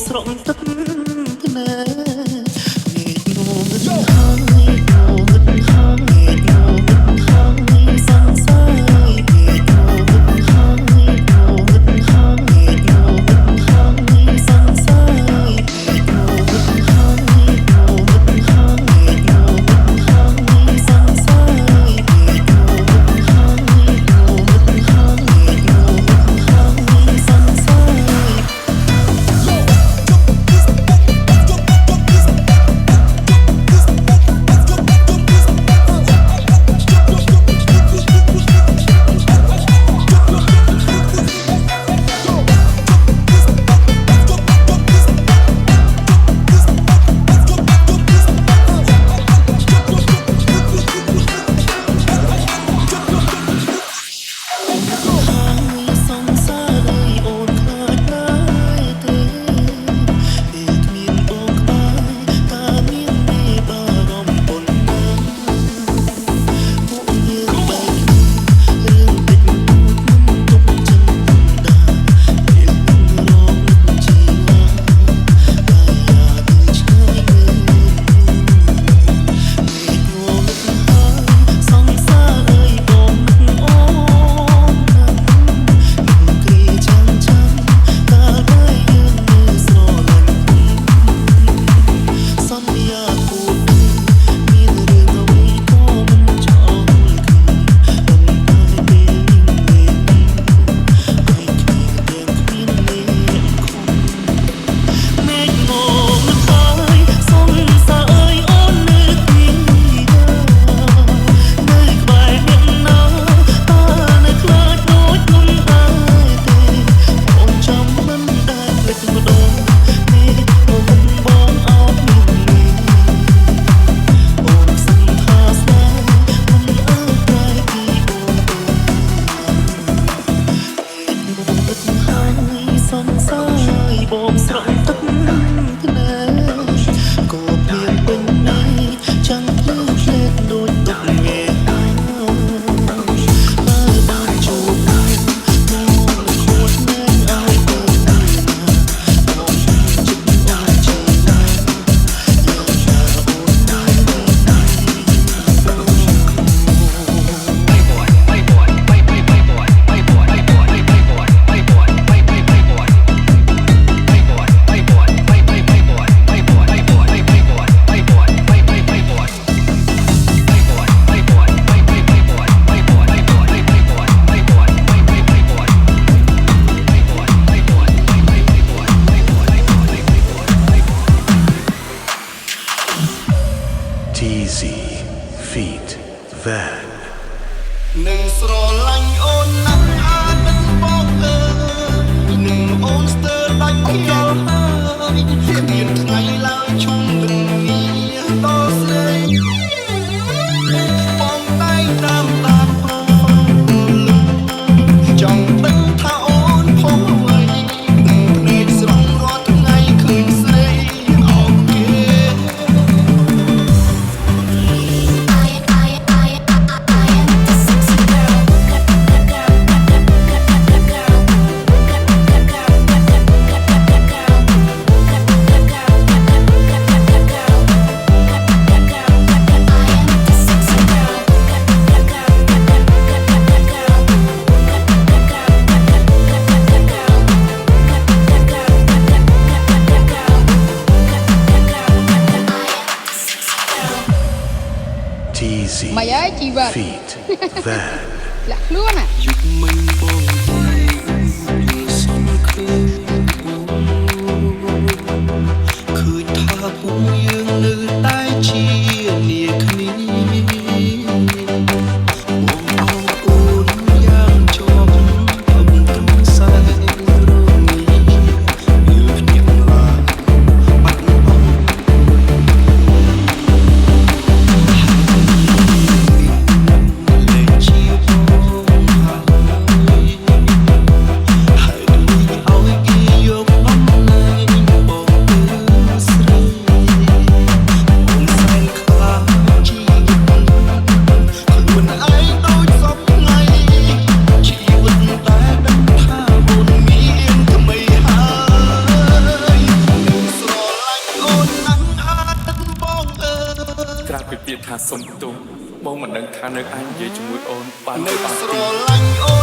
ស្រក់ទឹកភ្នែកមេឃងងឹតហើយងងឹតហើយមេឃងងឹតហើយសង្ស័យមេឃងងឹតហើយងងឹតហើយមេឃងងឹតហើយសង្ស័យមេឃងងឹតហើយងងឹតហើយមេឃងងឹតហើយសង្ស័យមេឃងងឹតហើយងងឹតហើយមេឃងងឹតហើយសង្ស័យបងស្រក់ទឹកភ្នែកក៏ភ្លៀងពេញដៃចាំងភ្លឺភ្លេតដូចទុកងែបើបានជួបមកខួតណែនឲ្យទៅណាបងចិត្តអស់ជឿណាយកថាអូនដែរEasy feet van នឹងស្រឡាញ់អូនណាស់អាចមិនបងអើយនឹងអូនស្ទើរដាច់ខ្យល់ហើយគ្មានថ្ងៃឡើយឈុំនឹងងារដល់ស្រីបងតែងតាមចង់ដឹងថាអូនផុសអ្វីនឹងភ្នែកស្រស់រាល់ថ្ងៃឃើញស្រីអោកគេEasy feet van លាក់ខ្លួនណាយុគមិនបងតែសំខាន់ឃើញថាពួកយើងនៅតែជានាគ្នាបងអរគុណយ៉ាងចំអំត្រឹមខ្សែរនេះមានខ្ញុំឡាបាត់បង់លេខជាបង ខាងនៅអញនិយាយជាមួយអូនបានទៅអត់ ស្រ ទី ឡាញ់អូ